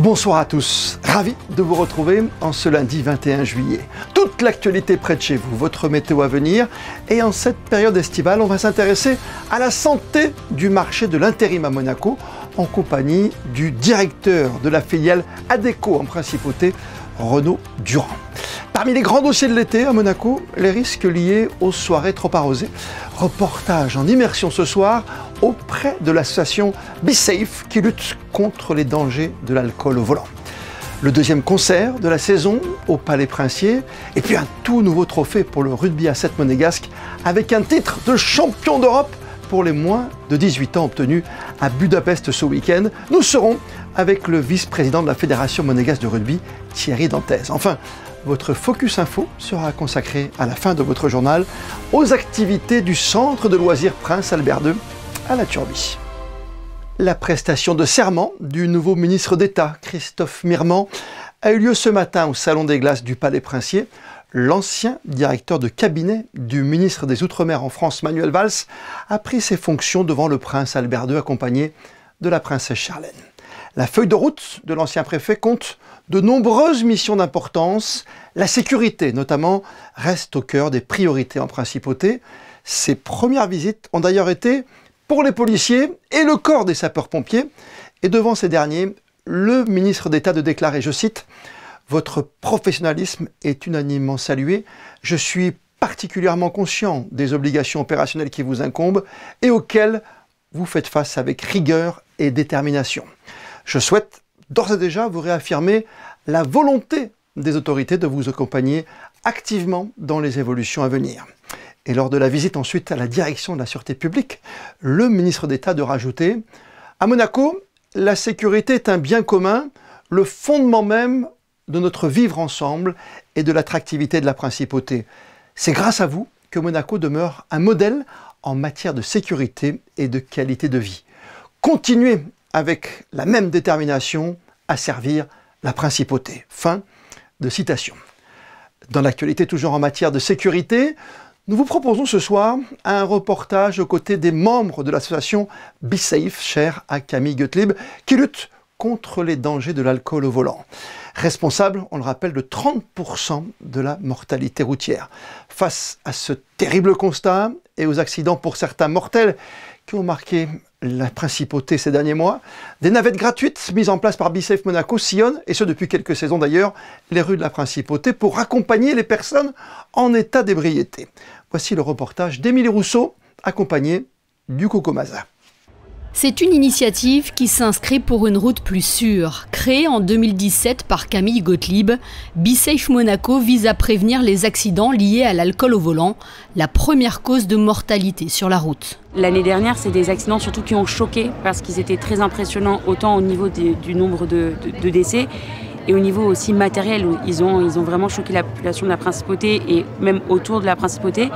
Bonsoir à tous, ravi de vous retrouver en ce lundi 21 juillet. Toute l'actualité près de chez vous, votre météo à venir. Et en cette période estivale, on va s'intéresser à la santé du marché de l'intérim à Monaco en compagnie du directeur de la filiale Adecco en principauté, Renaud Durand. Parmi les grands dossiers de l'été à Monaco, les risques liés aux soirées trop arrosées. Reportage en immersion ce soir auprès de l'association Be Safe qui lutte contre les dangers de l'alcool au volant. Le deuxième concert de la saison au Palais Princier et puis un tout nouveau trophée pour le rugby à 7 monégasque avec un titre de champion d'Europe pour les moins de 18 ans obtenu à Budapest ce week-end. Nous serons avec le vice-président de la Fédération monégasque de rugby, Thierry Dantès. Enfin, votre Focus Info sera consacré à la fin de votre journal aux activités du centre de loisirs Prince Albert II à la Turbie. La prestation de serment du nouveau ministre d'État, Christophe Mirmand, a eu lieu ce matin au Salon des Glaces du Palais Princier. L'ancien directeur de cabinet du ministre des Outre-mer en France, Manuel Valls, a pris ses fonctions devant le Prince Albert II accompagné de la princesse Charlène. La feuille de route de l'ancien préfet compte de nombreuses missions d'importance. La sécurité, notamment, reste au cœur des priorités en principauté. Ses premières visites ont d'ailleurs été pour les policiers et le corps des sapeurs-pompiers. Et devant ces derniers, le ministre d'État de déclarer, je cite, « Votre professionnalisme est unanimement salué. Je suis particulièrement conscient des obligations opérationnelles qui vous incombent et auxquelles vous faites face avec rigueur et détermination. Je souhaite d'ores et déjà vous réaffirmer la volonté des autorités de vous accompagner activement dans les évolutions à venir. » Et lors de la visite ensuite à la direction de la sûreté publique, le ministre d'État de rajouter « À Monaco, la sécurité est un bien commun, le fondement même de notre vivre ensemble et de l'attractivité de la principauté. C'est grâce à vous que Monaco demeure un modèle en matière de sécurité et de qualité de vie. Continuez avec la même détermination à servir la principauté. » Fin de citation. Dans l'actualité toujours en matière de sécurité, nous vous proposons ce soir un reportage aux côtés des membres de l'association Be Safe, chère à Camille Gottlieb, qui lutte contre les dangers de l'alcool au volant. Responsable, on le rappelle, de 30% de la mortalité routière. Face à ce terrible constat et aux accidents pour certains mortels qui ont marqué la principauté ces derniers mois, des navettes gratuites mises en place par Be Safe Monaco sillonnent, et ce depuis quelques saisons d'ailleurs, les rues de la principauté pour accompagner les personnes en état d'ébriété. Voici le reportage d'Émilie Rousseau, accompagné du Coco Maza. C'est une initiative qui s'inscrit pour une route plus sûre. Créée en 2017 par Camille Gottlieb, Be Safe Monaco vise à prévenir les accidents liés à l'alcool au volant, la première cause de mortalité sur la route. L'année dernière, c'est des accidents surtout qui ont choqué parce qu'ils étaient très impressionnants, autant au niveau du nombre de décès et au niveau aussi matériel, où ils ont vraiment choqué la population de la principauté et même autour de la principauté.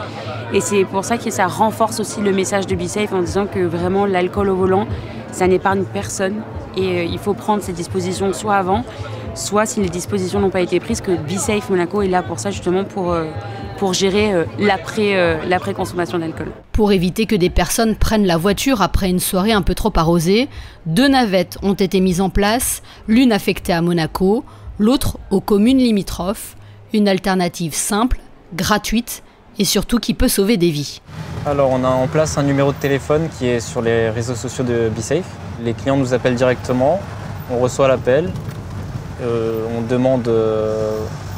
Et c'est pour ça que ça renforce aussi le message de Be Safe en disant que vraiment l'alcool au volant, ça n'épargne personne. Et il faut prendre ces dispositions soit avant, soit si les dispositions n'ont pas été prises, que Be Safe Monaco est là pour ça justement pour gérer l'après-consommation d'alcool. Pour éviter que des personnes prennent la voiture après une soirée un peu trop arrosée, 2 navettes ont été mises en place, l'une affectée à Monaco, l'autre aux communes limitrophes. Une alternative simple, gratuite et surtout qui peut sauver des vies. Alors on a en place un numéro de téléphone qui est sur les réseaux sociaux de Be Safe. Les clients nous appellent directement, on reçoit l'appel, on demande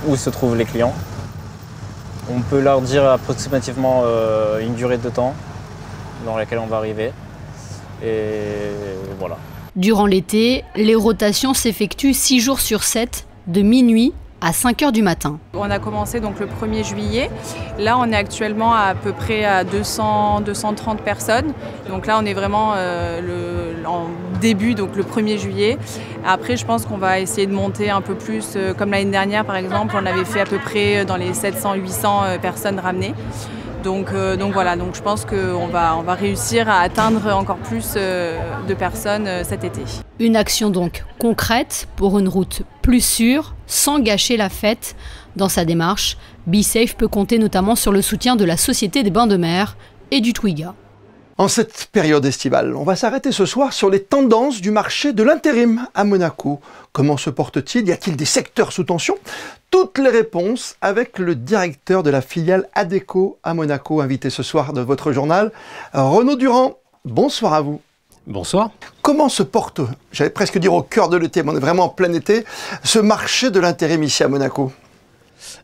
où se trouvent les clients. On peut leur dire approximativement une durée de temps dans laquelle on va arriver. Et voilà. Durant l'été, les rotations s'effectuent 6 jours sur 7, de minuit à 5 h du matin. On a commencé donc le 1er juillet. Là, on est actuellement à peu près à 230 personnes. Donc là, on est vraiment en début, donc le 1er juillet. Après, je pense qu'on va essayer de monter un peu plus. Comme l'année dernière, par exemple, on avait fait à peu près dans les 700-800 personnes ramenées. Donc voilà, donc je pense qu'on va réussir à atteindre encore plus de personnes cet été. Une action donc concrète pour une route plus sûre, sans gâcher la fête. Dans sa démarche, Be Safe peut compter notamment sur le soutien de la Société des Bains de Mer et du Twiga. En cette période estivale, on va s'arrêter ce soir sur les tendances du marché de l'intérim à Monaco. Comment se porte-t-il? Y a-t-il des secteurs sous tension? Toutes les réponses avec le directeur de la filiale Adecco à Monaco, invité ce soir de votre journal, Renaud Durand. Bonsoir à vous. Bonsoir. Comment se porte, j'allais presque dire au cœur de l'été, mais on est vraiment en plein été, ce marché de l'intérim ici à Monaco?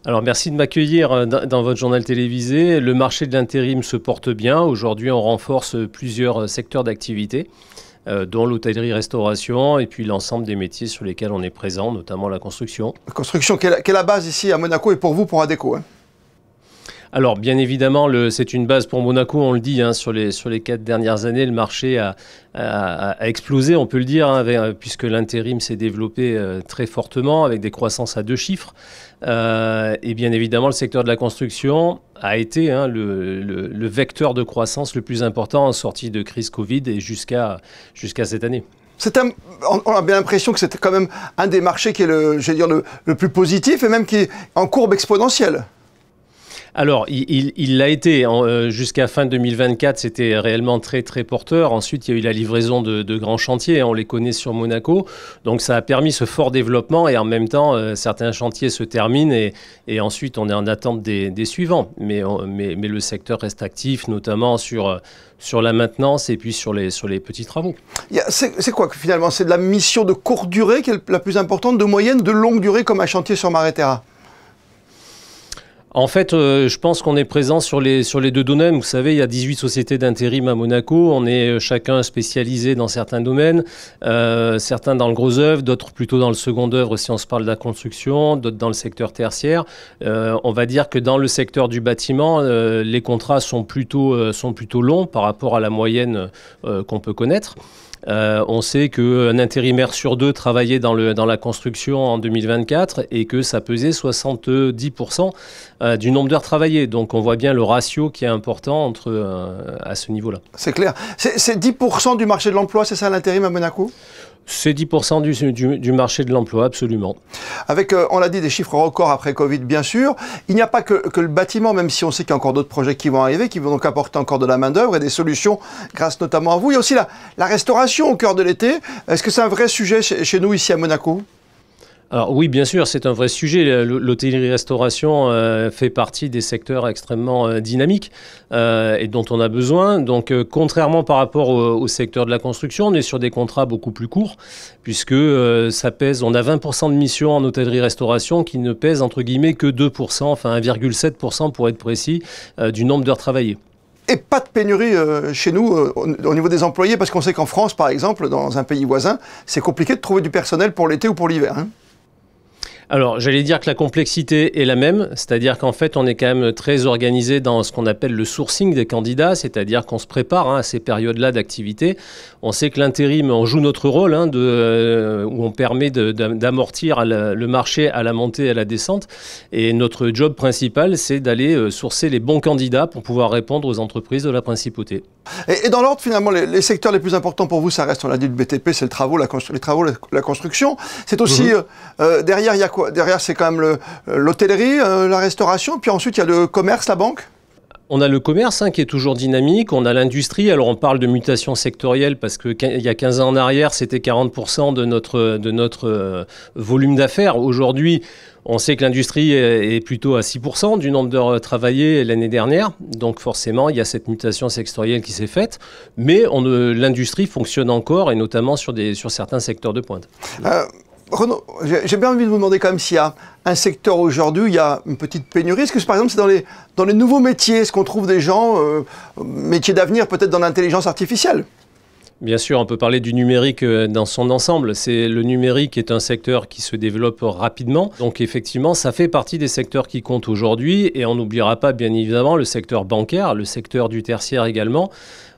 Alors merci de m'accueillir dans votre journal télévisé. Le marché de l'intérim se porte bien. Aujourd'hui, on renforce plusieurs secteurs d'activité, dont l'hôtellerie-restauration et puis l'ensemble des métiers sur lesquels on est présent, notamment la construction. La construction qui est la base ici à Monaco et pour vous, pour Adecco, hein. Alors, bien évidemment, c'est une base pour Monaco, on le dit, hein, sur les 4 dernières années, le marché a explosé, on peut le dire, hein, puisque l'intérim s'est développé très fortement, avec des croissances à 2 chiffres. Et bien évidemment, le secteur de la construction a été le vecteur de croissance le plus important en sortie de crise Covid et jusqu'à cette année. On a bien l'impression que c'était quand même un des marchés qui est le plus positif et même qui est en courbe exponentielle. Alors, il l'a été. Jusqu'à fin 2024, c'était réellement très, très porteur. Ensuite, il y a eu la livraison de grands chantiers. On les connaît sur Monaco. Donc, ça a permis ce fort développement. Et en même temps, certains chantiers se terminent. Et ensuite, on est en attente des suivants. Mais le secteur reste actif, notamment sur la maintenance et puis sur les petits travaux. C'est quoi finalement? C'est de la mission de courte durée qui est la plus importante, de moyenne, de longue durée, comme un chantier sur Maréterra? En fait, je pense qu'on est présent sur les 2 domaines. Vous savez, il y a 18 sociétés d'intérim à Monaco. On est chacun spécialisé dans certains domaines, certains dans le gros œuvre, d'autres plutôt dans le second œuvre si on se parle de la construction, d'autres dans le secteur tertiaire. On va dire que dans le secteur du bâtiment, les contrats sont plutôt longs par rapport à la moyenne qu'on peut connaître. On sait qu'un intérimaire sur 2 travaillait dans la construction en 2024 et que ça pesait 70% du nombre d'heures travaillées. Donc on voit bien le ratio qui est important à ce niveau-là. C'est clair. C'est 10% du marché de l'emploi, c'est ça l'intérim à Monaco? C'est 10% du marché de l'emploi, absolument. Avec, on l'a dit, des chiffres records après Covid, bien sûr. Il n'y a pas que le bâtiment, même si on sait qu'il y a encore d'autres projets qui vont arriver, qui vont donc apporter encore de la main-d'œuvre et des solutions grâce notamment à vous. Il y a aussi la restauration au cœur de l'été. Est-ce que c'est un vrai sujet chez nous, ici à Monaco ? Alors oui, bien sûr, c'est un vrai sujet. L'hôtellerie-restauration fait partie des secteurs extrêmement dynamiques et dont on a besoin. Donc, contrairement par rapport au secteur de la construction, on est sur des contrats beaucoup plus courts puisque ça pèse. On a 20% de missions en hôtellerie-restauration qui ne pèsent entre guillemets que 2%, enfin 1,7% pour être précis, du nombre d'heures travaillées. Et pas de pénurie chez nous au niveau des employés, parce qu'on sait qu'en France, par exemple, dans un pays voisin, c'est compliqué de trouver du personnel pour l'été ou pour l'hiver, hein. Alors, j'allais dire que la complexité est la même, c'est-à-dire qu'en fait, on est quand même très organisé dans ce qu'on appelle le sourcing des candidats, c'est-à-dire qu'on se prépare à ces périodes-là d'activité. On sait que l'intérim, on joue notre rôle, où on permet d'amortir le marché à la montée et à la descente. Et notre job principal, c'est d'aller sourcer les bons candidats pour pouvoir répondre aux entreprises de la principauté. Et dans l'ordre, finalement, les secteurs les plus importants pour vous, ça reste, on l'a dit, le BTP, c'est les travaux, la construction. C'est aussi, derrière, il y a quoi? Derrière, c'est quand même l'hôtellerie, la restauration, puis ensuite, il y a le commerce, la banque. On a le commerce qui est toujours dynamique, on a l'industrie, alors on parle de mutation sectorielle parce qu'il y a 15 ans en arrière, c'était 40% de notre volume d'affaires. Aujourd'hui, on sait que l'industrie est plutôt à 6% du nombre d'heures travaillées l'année dernière, donc forcément il y a cette mutation sectorielle qui s'est faite, mais l'industrie fonctionne encore et notamment sur certains secteurs de pointe. Renaud, j'ai bien envie de vous demander quand même s'il y a un secteur aujourd'hui où il y a une petite pénurie. Est-ce que par exemple c'est dans les nouveaux métiers, est-ce qu'on trouve des gens, métiers d'avenir peut-être dans l'intelligence artificielle? Bien sûr, on peut parler du numérique dans son ensemble. Le numérique est un secteur qui se développe rapidement. Donc effectivement, ça fait partie des secteurs qui comptent aujourd'hui. Et on n'oubliera pas bien évidemment le secteur bancaire, le secteur du tertiaire également.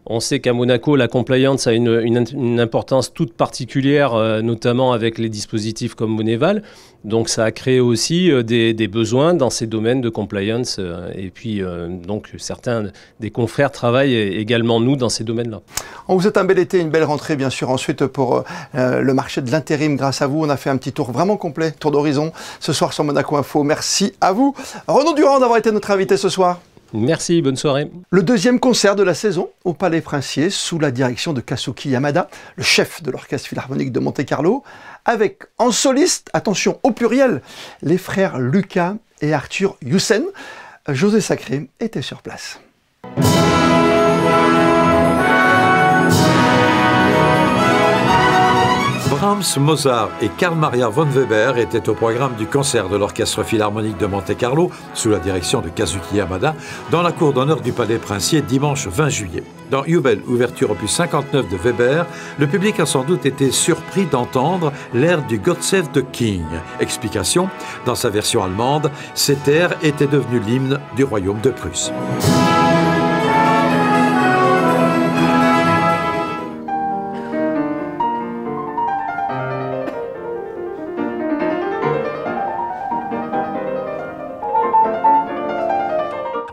On sait qu'à Monaco, la compliance a une importance toute particulière, notamment avec les dispositifs comme Moneval. Donc ça a créé aussi des besoins dans ces domaines de compliance. Et puis donc certains des confrères travaillent également, nous, dans ces domaines-là. On vous souhaite un bel été, une belle rentrée, bien sûr. Ensuite, pour le marché de l'intérim, grâce à vous, on a fait un petit tour vraiment complet, tour d'horizon, ce soir sur Monaco Info. Merci à vous. Renaud Durand d'avoir été notre invité ce soir. Merci, bonne soirée. Le deuxième concert de la saison au Palais Princier, sous la direction de Kazuki Yamada, le chef de l'Orchestre Philharmonique de Monte-Carlo, avec en soliste, attention au pluriel, les frères Luca et Arthur Hussen. José Sacré était sur place. Brahms, Mozart et Carl Maria von Weber étaient au programme du concert de l'Orchestre Philharmonique de Monte-Carlo, sous la direction de Kazuki Yamada, dans la cour d'honneur du Palais Princier dimanche 20 juillet. Dans Jubel, ouverture opus 59 de Weber, le public a sans doute été surpris d'entendre l'air du God Save the King. Explication, dans sa version allemande, cet air était devenu l'hymne du royaume de Prusse.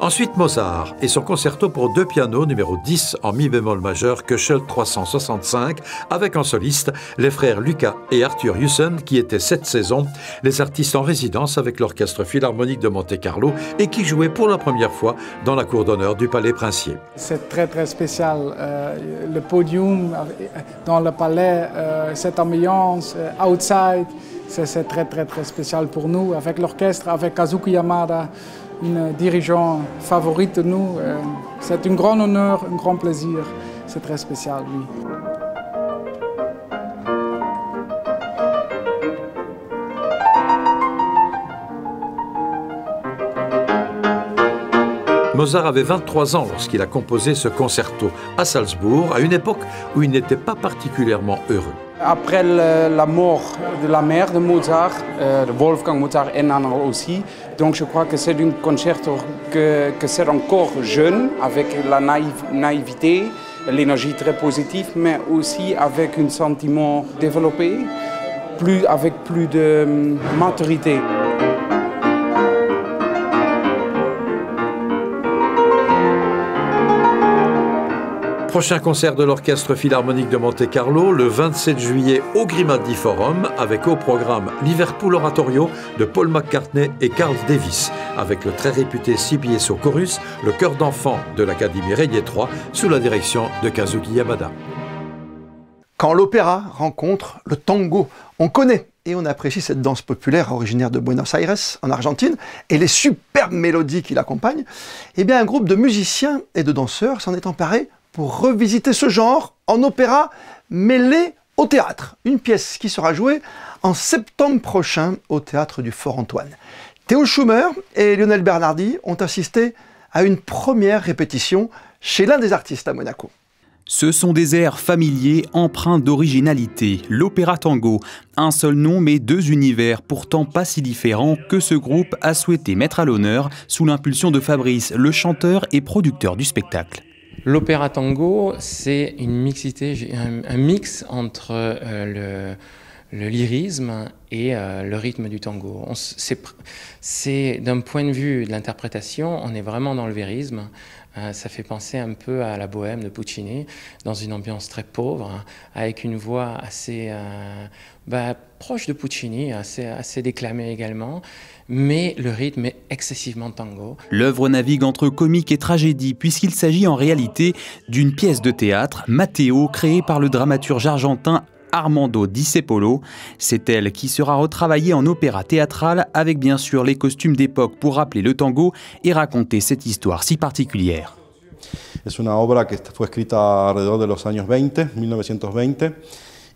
Ensuite Mozart et son concerto pour deux pianos numéro 10 en mi bémol majeur Köchel 365 avec en soliste les frères Luca et Arthur Hussen qui étaient cette saison les artistes en résidence avec l'Orchestre Philharmonique de Monte-Carlo et qui jouaient pour la première fois dans la cour d'honneur du Palais Princier. C'est très spécial. Le podium dans le palais, cette ambiance, outside, c'est très spécial pour nous avec l'orchestre, avec Kazuki Yamada. Une dirigeante favorite de nous. C'est un grand honneur, un grand plaisir. C'est très spécial, oui. Mozart avait 23 ans lorsqu'il a composé ce concerto à Salzbourg, à une époque où il n'était pas particulièrement heureux. Après la mort de la mère de Mozart, de Wolfgang Mozart et Nana aussi, donc je crois que c'est un concerto que c'est encore jeune, avec la naïveté, l'énergie très positive, mais aussi avec un sentiment développé, avec plus de maturité. Prochain concert de l'Orchestre Philharmonique de Monte-Carlo le 27 juillet au Grimaldi Forum avec au programme Liverpool Oratorio de Paul McCartney et Carl Davis avec le très réputé CBSO Chorus, le chœur d'enfants de l'Académie Régnier 3 sous la direction de Kazuki Yamada. Quand l'opéra rencontre le tango, on connaît et on apprécie cette danse populaire originaire de Buenos Aires, en Argentine, et les superbes mélodies qui l'accompagnent. Eh bien, un groupe de musiciens et de danseurs s'en est emparé pour revisiter ce genre en opéra mêlé au théâtre. Une pièce qui sera jouée en septembre prochain au Théâtre du Fort Antoine. Théo Schumer et Lionel Bernardi ont assisté à une première répétition chez l'un des artistes à Monaco. Ce sont des airs familiers empreints d'originalité, l'opéra tango. Un seul nom mais deux univers pourtant pas si différents que ce groupe a souhaité mettre à l'honneur sous l'impulsion de Fabrice, le chanteur et producteur du spectacle. L'opéra tango, c'est une mixité, un mix entre le lyrisme et le rythme du tango. C'est d'un point de vue de l'interprétation, on est vraiment dans le vérisme. Ça fait penser un peu à la bohème de Puccini, dans une ambiance très pauvre, avec une voix assez proche de Puccini, assez déclamée également, mais le rythme est excessivement tango. L'œuvre navigue entre comique et tragédie, puisqu'il s'agit en réalité d'une pièce de théâtre, Matteo, créée par le dramaturge argentin Armando Discepolo. C'est elle qui sera retravaillée en opéra théâtral avec bien sûr les costumes d'époque pour rappeler le tango et raconter cette histoire si particulière. Es una obra que fue escrita alrededor de los años 20, 1920,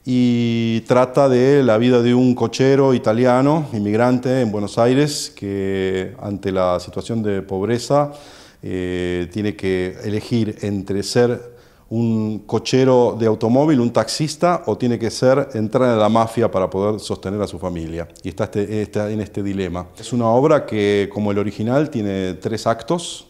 y trata de la vida de un cochero italiano, inmigrante en Buenos Aires, que ante la situación de pobreza tiene que elegir entre ser un cochero de automóvil, un taxista, o tiene que entrar en la mafia para poder sostener a su familia. Y está en este dilema. Es una obra que, como el original, tiene 3 actos,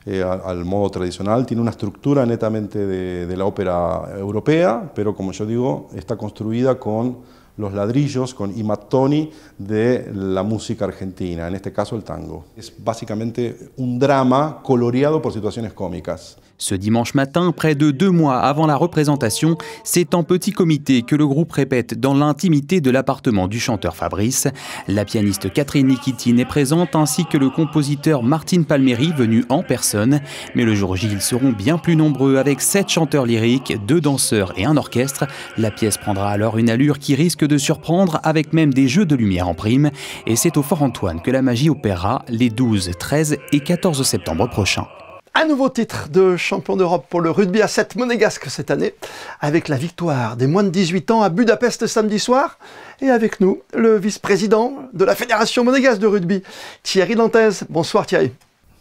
al modo tradicional. Tiene una estructura netamente de la ópera europea, pero como yo digo, está construida con los ladrillos y mattoni de la música argentina, en este caso el tango. Es básicamente un drama coloreado por situaciones cómicas. Ce dimanche matin, près de 2 mois avant la représentation, c'est en petit comité que le groupe répète dans l'intimité de l'appartement du chanteur Fabrice. La pianiste Catherine Nikitine est présente ainsi que le compositeur Martin Palmieri venu en personne. Mais le jour J, ils seront bien plus nombreux avec 7 chanteurs lyriques, 2 danseurs et un orchestre. La pièce prendra alors une allure qui risque de surprendre avec même des jeux de lumière en prime. Et c'est au Fort Antoine que la magie opérera les 12, 13 et 14 septembre prochains. Un nouveau titre de champion d'Europe pour le rugby à 7 monégasque cette année, avec la victoire des moins de 18 ans à Budapest samedi soir. Et avec nous, le vice-président de la Fédération monégasque de rugby, Thierry Dantez. Bonsoir Thierry.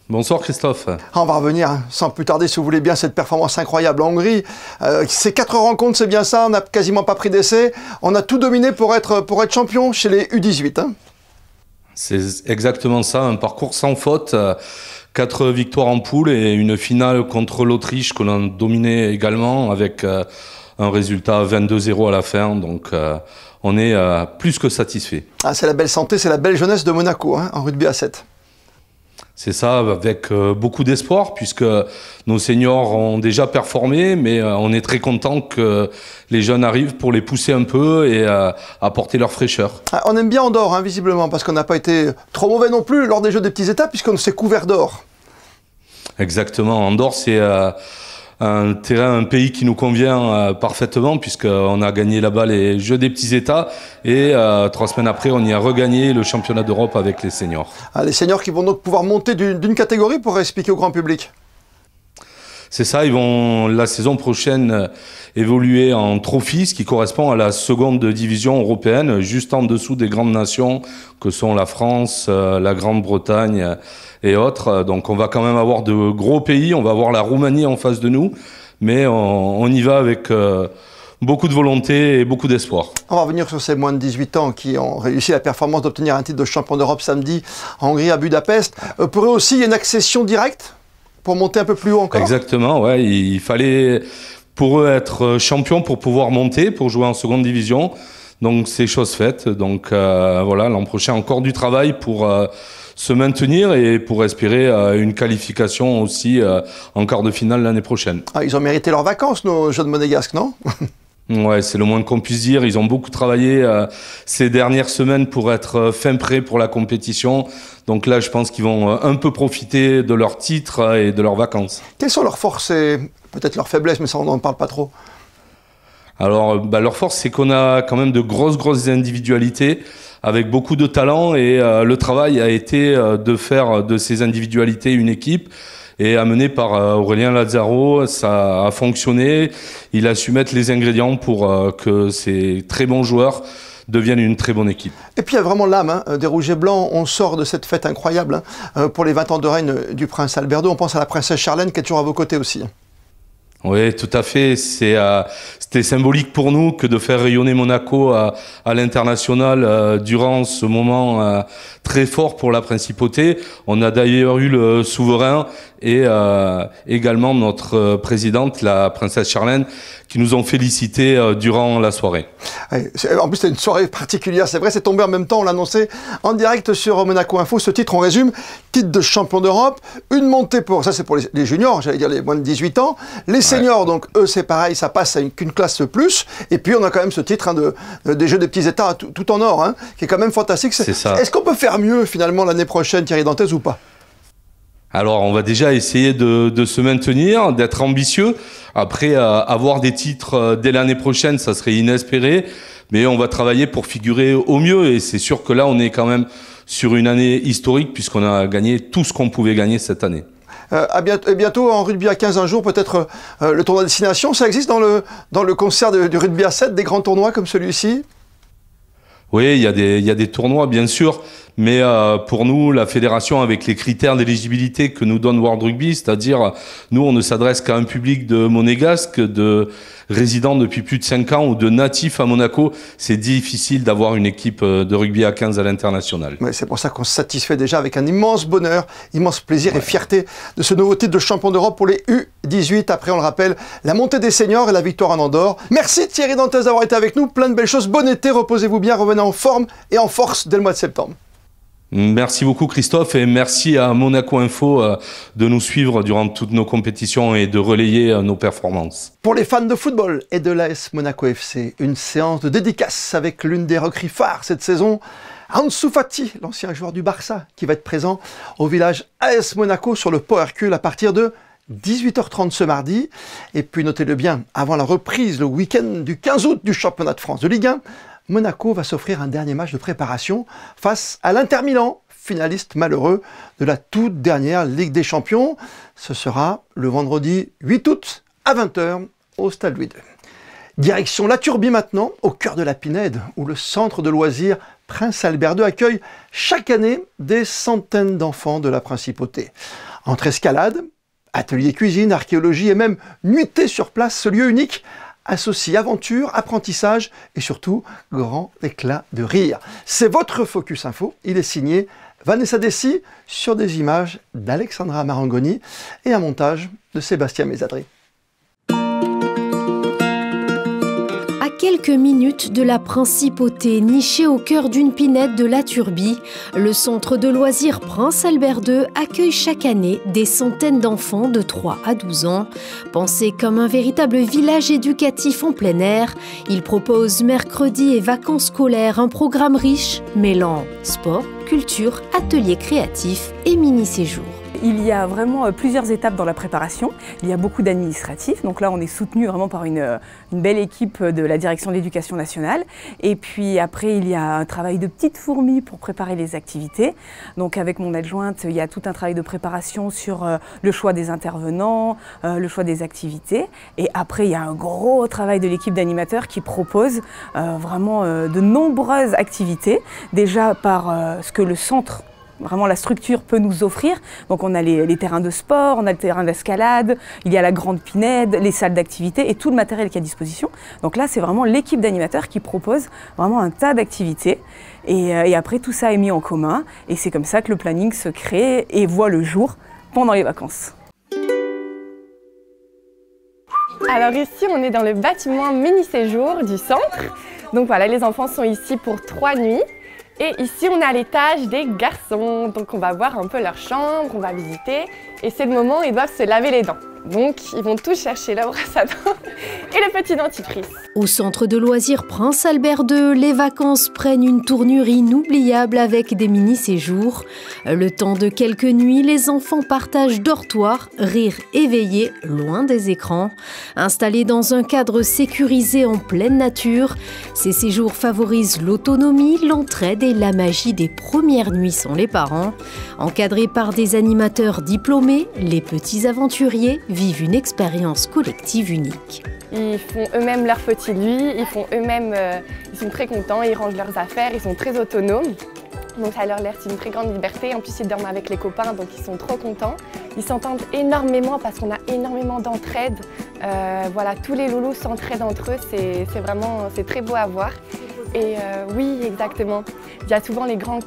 Bonsoir Christophe. On va revenir sans plus tarder, si vous voulez bien, cette performance incroyable en Hongrie. Ces 4 rencontres, c'est bien ça, on n'a quasiment pas pris d'essai. On a tout dominé pour être champion chez les U18. Hein. C'est exactement ça, un parcours sans faute. 4 victoires en poule et une finale contre l'Autriche que l'on dominait également avec un résultat 22-0 à la fin. Donc on est plus que satisfait. Ah, c'est la belle santé, c'est la belle jeunesse de Monaco hein, en rugby à 7. C'est ça, avec beaucoup d'espoir, puisque nos seniors ont déjà performé, mais on est très content que les jeunes arrivent pour les pousser un peu et apporter leur fraîcheur. Ah, on aime bien Andorre, hein, visiblement, parce qu'on n'a pas été trop mauvais non plus lors des Jeux des petits États, puisqu'on s'est couvert d'or. Exactement, Andorre, c'est un pays qui nous convient parfaitement, puisqu'on a gagné là-bas les Jeux des petits États, et 3 semaines après, on y a regagné le championnat d'Europe avec les seniors. Ah, les seniors qui vont donc pouvoir monter d'une catégorie pour expliquer au grand public. C'est ça, ils vont la saison prochaine évoluer en trophy, ce qui correspond à la seconde division européenne, juste en dessous des grandes nations que sont la France, la Grande-Bretagne et autres. Donc on va quand même avoir de gros pays, on va avoir la Roumanie en face de nous, mais on y va avec beaucoup de volonté et beaucoup d'espoir. On va revenir sur ces moins de 18 ans qui ont réussi la performance d'obtenir un titre de champion d'Europe samedi en Hongrie à Budapest. Pour eux aussi, il y a une accession directe pour monter un peu plus haut encore? Exactement, ouais. Il fallait pour eux être champion pour pouvoir monter, pour jouer en seconde division. Donc c'est chose faite. Donc voilà, l'an prochain encore du travail pour se maintenir et pour espérer une qualification aussi en quart de finale l'année prochaine. Ah, ils ont mérité leurs vacances, nos jeunes monégasques, non? Ouais, c'est le moins qu'on puisse dire. Ils ont beaucoup travaillé ces dernières semaines pour être fin prêts pour la compétition. Donc là, je pense qu'ils vont un peu profiter de leur titre et de leurs vacances. Quelles sont leurs forces et peut-être leurs faiblesses, mais ça on n'en parle pas trop? Alors, leur force, c'est qu'on a quand même de grosses individualités avec beaucoup de talent et le travail a été de faire de ces individualités une équipe. Et amené par Aurélien Lazzaro, ça a fonctionné. Il a su mettre les ingrédients pour que ces très bons joueurs deviennent une très bonne équipe. Et puis il y a vraiment l'âme hein, des Rouges et Blancs. On sort de cette fête incroyable hein, pour les 20 ans de règne du prince Albert II. On pense à la princesse Charlène qui est toujours à vos côtés aussi. Oui, tout à fait. C'était symbolique pour nous que de faire rayonner Monaco à l'international durant ce moment très fort pour la principauté. On a d'ailleurs eu le souverain et également notre présidente, la princesse Charlène, qui nous ont félicité durant la soirée. En plus, c'était une soirée particulière, c'est vrai, c'est tombé en même temps, on l'a annoncé en direct sur Monaco Info. Ce titre, on résume, titre de champion d'Europe, une montée pour, ça c'est pour les juniors, j'allais dire les moins de 18 ans, les seniors, donc eux c'est pareil, ça passe à qu'une classe plus, et puis on a quand même ce titre hein, des Jeux des petits États tout en or, hein, qui est quand même fantastique. C'est ça. Est-ce qu'on peut faire mieux finalement l'année prochaine, Thierry Dantez, ou pas? Alors, on va déjà essayer de se maintenir, d'être ambitieux. Après, avoir des titres dès l'année prochaine, ça serait inespéré. Mais on va travailler pour figurer au mieux. Et c'est sûr que là, on est quand même sur une année historique puisqu'on a gagné tout ce qu'on pouvait gagner cette année. Bientôt, en rugby à 15 jours, peut-être le tournoi destination. Ça existe dans le concert du rugby à 7, des grands tournois comme celui-ci? Oui, il y a des tournois, bien sûr. Mais pour nous, la fédération, avec les critères d'éligibilité que nous donne World Rugby, c'est-à-dire, nous, on ne s'adresse qu'à un public de monégasques, de résidents depuis plus de 5 ans ou de natifs à Monaco, c'est difficile d'avoir une équipe de rugby à 15 à l'international. Ouais, c'est pour ça qu'on se satisfait déjà avec un immense bonheur, immense plaisir et fierté de ce nouveau titre de champion d'Europe pour les U 2018. Après, on le rappelle, la montée des seniors et la victoire en Andorre. Merci Thierry Dantès d'avoir été avec nous. Plein de belles choses. Bon été, reposez-vous bien, revenez en forme et en force dès le mois de septembre. Merci beaucoup Christophe et merci à Monaco Info de nous suivre durant toutes nos compétitions et de relayer nos performances. Pour les fans de football et de l'AS Monaco FC, une séance de dédicace avec l'une des recrues phares cette saison, Ansu Fati, l'ancien joueur du Barça, qui va être présent au village AS Monaco sur le Pont Hercule à partir de 18h30 ce mardi. Et puis notez-le bien, avant la reprise le week-end du 15 août du championnat de France de Ligue 1, Monaco va s'offrir un dernier match de préparation face à l'Inter Milan, finaliste malheureux de la toute dernière Ligue des Champions. Ce sera le vendredi 8 août à 20h au Stade Louis II. Direction la Turbie maintenant, au cœur de la Pinède, où le centre de loisirs Prince Albert II accueille chaque année des centaines d'enfants de la principauté. Entre escalade, atelier cuisine, archéologie et même nuitée sur place, ce lieu unique associe aventure, apprentissage et surtout grand éclat de rire. C'est votre Focus Info, il est signé Vanessa Dessy sur des images d'Alexandra Marangoni et un montage de Sébastien Mésadri. À quelques minutes de la principauté, nichée au cœur d'une pinède de la Turbie, le centre de loisirs Prince Albert II accueille chaque année des centaines d'enfants de 3 à 12 ans. Pensé comme un véritable village éducatif en plein air, il propose mercredi et vacances scolaires un programme riche mêlant sport, culture, ateliers créatifs et mini-séjours. Il y a vraiment plusieurs étapes dans la préparation. Il y a beaucoup d'administratifs. Donc là, on est soutenu vraiment par une belle équipe de la direction de l'éducation nationale. Et puis après, il y a un travail de petites fourmis pour préparer les activités. Donc avec mon adjointe, il y a tout un travail de préparation sur le choix des intervenants, le choix des activités. Et après, il y a un gros travail de l'équipe d'animateurs qui propose vraiment de nombreuses activités. Déjà par ce que le centre, vraiment la structure peut nous offrir. Donc on a les terrains de sport, on a le terrain d'escalade, il y a la grande pinède, les salles d'activité et tout le matériel qui est à disposition. Donc là c'est vraiment l'équipe d'animateurs qui propose vraiment un tas d'activités. Et après tout ça est mis en commun et c'est comme ça que le planning se crée et voit le jour pendant les vacances. Alors ici on est dans le bâtiment mini-séjour du centre. Donc voilà, les enfants sont ici pour 3 nuits. Et ici, on est à l'étage des garçons. Donc on va voir un peu leur chambre, on va visiter. Et c'est le moment où ils doivent se laver les dents. Donc ils vont tous chercher la brosse à dents et le petit dentifrice. Au centre de loisirs Prince Albert II, les vacances prennent une tournure inoubliable avec des mini-séjours. Le temps de quelques nuits, les enfants partagent dortoir, rire éveillé, loin des écrans. Installés dans un cadre sécurisé en pleine nature, ces séjours favorisent l'autonomie, l'entraide et la magie des premières nuits sans les parents. Encadrés par des animateurs diplômés, les petits aventuriers vivent une expérience collective unique. Ils font eux-mêmes leur petite vie, ils sont très contents, ils rangent leurs affaires, ils sont très autonomes. Donc ça leur laisse une très grande liberté. En plus, ils dorment avec les copains, donc ils sont trop contents. Ils s'entendent énormément parce qu'on a énormément d'entraide. Voilà, tous les loulous s'entraident entre eux, c'est très beau à voir. Et oui, exactement. Il y a souvent les grands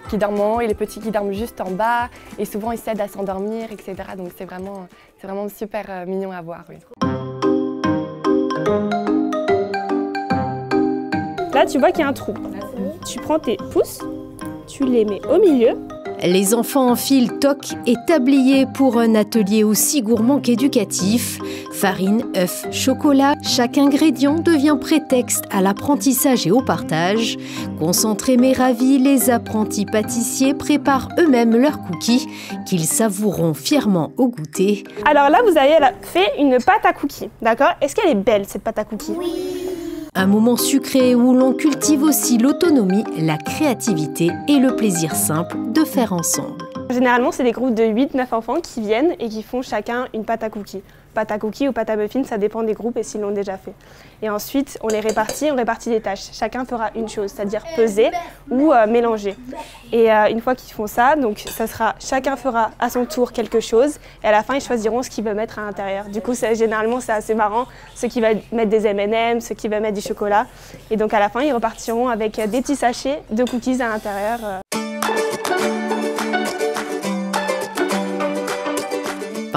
qui dorment en haut et les petits qui dorment juste en bas. Et souvent, ils s'aident à s'endormir, etc. Donc c'est vraiment super mignon à voir. Oui. Là, tu vois qu'il y a un trou. Tu prends tes pouces, tu les mets au milieu. Les enfants enfilent toque et tablier pour un atelier aussi gourmand qu'éducatif. Farine, œufs, chocolat, chaque ingrédient devient prétexte à l'apprentissage et au partage. Concentrés mais ravis, les apprentis pâtissiers préparent eux-mêmes leurs cookies qu'ils savoureront fièrement au goûter. Alors là, vous avez fait une pâte à cookies, d'accord? Est-ce qu'elle est belle, cette pâte à cookies? Oui. Un moment sucré où l'on cultive aussi l'autonomie, la créativité et le plaisir simple de faire ensemble. Généralement, c'est des groupes de 8-9 enfants qui viennent et qui font chacun une pâte à cookies. Pâte à cookies ou pâte à muffins, ça dépend des groupes et s'ils l'ont déjà fait. Et ensuite, on répartit des tâches. Chacun fera une chose, c'est-à-dire peser ou mélanger. Et une fois qu'ils font ça, donc chacun fera à son tour quelque chose et à la fin, ils choisiront ce qu'ils veulent mettre à l'intérieur. Du coup, généralement, c'est assez marrant. Ceux qui veulent mettre des M&M, ceux qui veulent mettre du chocolat. Et donc, à la fin, ils repartiront avec des petits sachets de cookies à l'intérieur.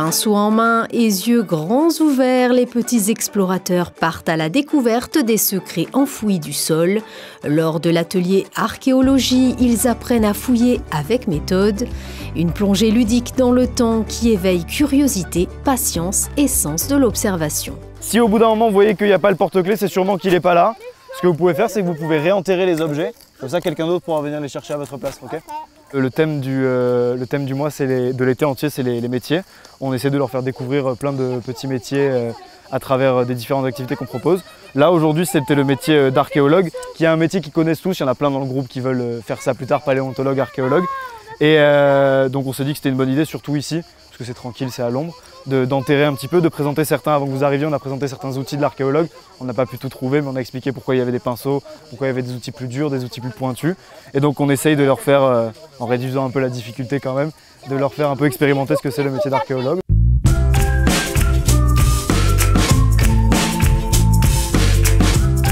Pinceau en main et yeux grands ouverts, les petits explorateurs partent à la découverte des secrets enfouis du sol. Lors de l'atelier archéologie, ils apprennent à fouiller avec méthode. Une plongée ludique dans le temps qui éveille curiosité, patience et sens de l'observation. Si au bout d'un moment vous voyez qu'il n'y a pas le porte-clés, c'est sûrement qu'il n'est pas là. Ce que vous pouvez faire, c'est que vous pouvez réenterrer les objets. Comme ça, quelqu'un d'autre pourra venir les chercher à votre place. Okay, le thème du mois de l'été entier, c'est les métiers. On essaie de leur faire découvrir plein de petits métiers à travers des différentes activités qu'on propose. Là, aujourd'hui, c'était le métier d'archéologue, qui est un métier qu'ils connaissent tous. Il y en a plein dans le groupe qui veulent faire ça plus tard, paléontologue, archéologue. Et donc, on s'est dit que c'était une bonne idée, surtout ici, parce que c'est tranquille, c'est à l'ombre, d'enterrer un petit peu, de présenter certains. Avant que vous arriviez, on a présenté certains outils de l'archéologue. On n'a pas pu tout trouver, mais on a expliqué pourquoi il y avait des pinceaux, pourquoi il y avait des outils plus durs, des outils plus pointus. Et donc on essaye de leur faire, en réduisant un peu la difficulté quand même, de leur faire un peu expérimenter ce que c'est le métier d'archéologue.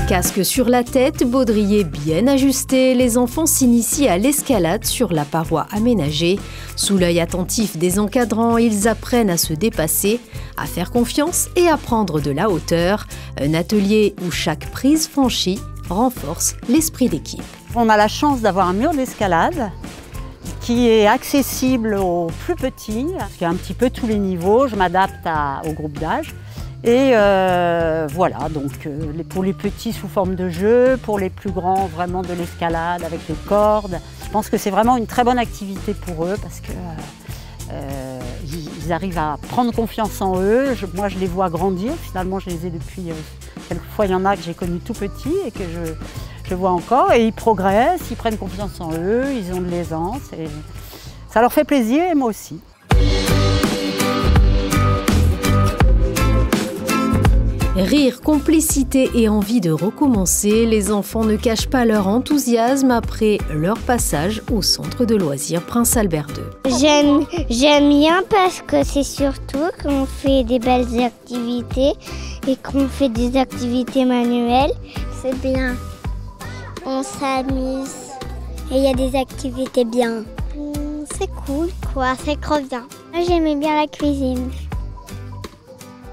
Casque sur la tête, baudrier bien ajusté, les enfants s'initient à l'escalade sur la paroi aménagée. Sous l'œil attentif des encadrants, ils apprennent à se dépasser, à faire confiance et à prendre de la hauteur. Un atelier où chaque prise franchie renforce l'esprit d'équipe. On a la chance d'avoir un mur d'escalade qui est accessible aux plus petits, parce qu'il y a un petit peu tous les niveaux, je m'adapte au groupe d'âge. Et voilà, donc pour les petits sous forme de jeu, pour les plus grands vraiment de l'escalade avec des cordes. Je pense que c'est vraiment une très bonne activité pour eux parce que ils arrivent à prendre confiance en eux. Moi je les vois grandir, finalement je les ai depuis, quelquefois il y en a que j'ai connus tout petits et que je vois encore et ils progressent, ils prennent confiance en eux, ils ont de l'aisance et ça leur fait plaisir et moi aussi. Rire, complicité et envie de recommencer, les enfants ne cachent pas leur enthousiasme après leur passage au centre de loisirs Prince Albert II. J'aime bien parce que c'est surtout qu'on fait des belles activités et qu'on fait des activités manuelles. C'est bien, on s'amuse et il y a des activités bien. C'est cool quoi, c'est trop bien. Moi j'aimais bien la cuisine.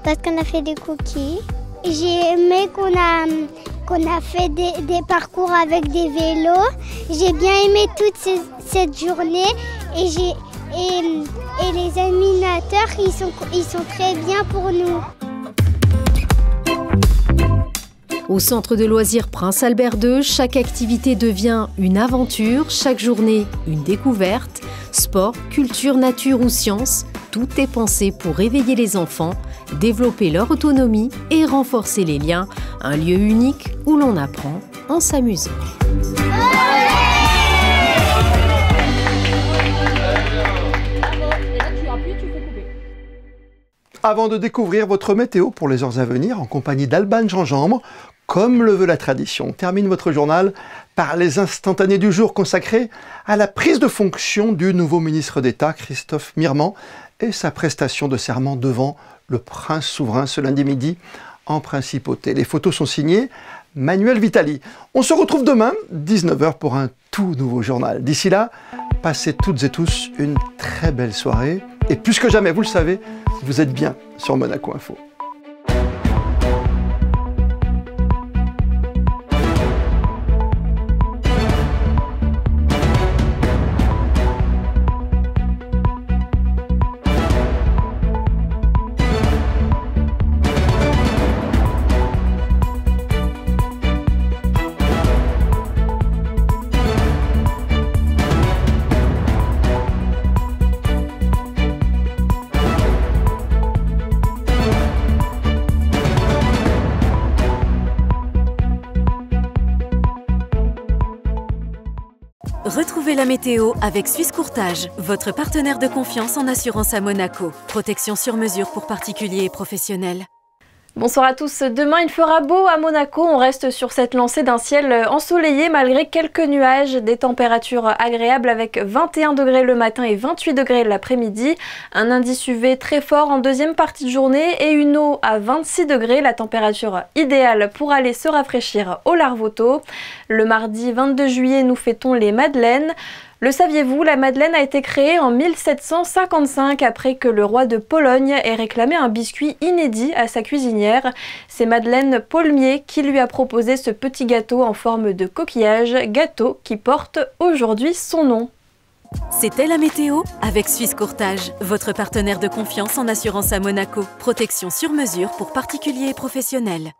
Parce qu'on a fait des cookies. J'ai aimé qu'on a fait des parcours avec des vélos. J'ai bien aimé toute cette journée et les animateurs, ils sont très bien pour nous. Au centre de loisirs Prince Albert II, chaque activité devient une aventure, chaque journée une découverte. Sport, culture, nature ou sciences, tout est pensé pour réveiller les enfants, développer leur autonomie et renforcer les liens. Un lieu unique où l'on apprend en s'amusant. Avant de découvrir votre météo pour les heures à venir, en compagnie d'Alban Gingembre, comme le veut la tradition, on termine votre journal par les instantanés du jour consacrés à la prise de fonction du nouveau ministre d'État, Christophe Mirman, et sa prestation de serment devant le prince souverain ce lundi midi en principauté. Les photos sont signées Manuel Vitali. On se retrouve demain, 19h, pour un tout nouveau journal. D'ici là, passez toutes et tous une très belle soirée. Et plus que jamais, vous le savez, vous êtes bien sur Monaco Info. Retrouvez la météo avec Suisse Courtage, votre partenaire de confiance en assurance à Monaco. Protection sur mesure pour particuliers et professionnels. Bonsoir à tous. Demain, il fera beau à Monaco. On reste sur cette lancée d'un ciel ensoleillé malgré quelques nuages. Des températures agréables avec 21 degrés le matin et 28 degrés l'après-midi. Un indice UV très fort en deuxième partie de journée et une eau à 26 degrés. La température idéale pour aller se rafraîchir au Larvoto. Le mardi 22 juillet, nous fêtons les Madeleines. Le saviez-vous, la madeleine a été créée en 1755 après que le roi de Pologne ait réclamé un biscuit inédit à sa cuisinière. C'est Madeleine Paulmier qui lui a proposé ce petit gâteau en forme de coquillage, gâteau qui porte aujourd'hui son nom. C'était la météo avec Suisse Courtage, votre partenaire de confiance en assurance à Monaco. Protection sur mesure pour particuliers et professionnels.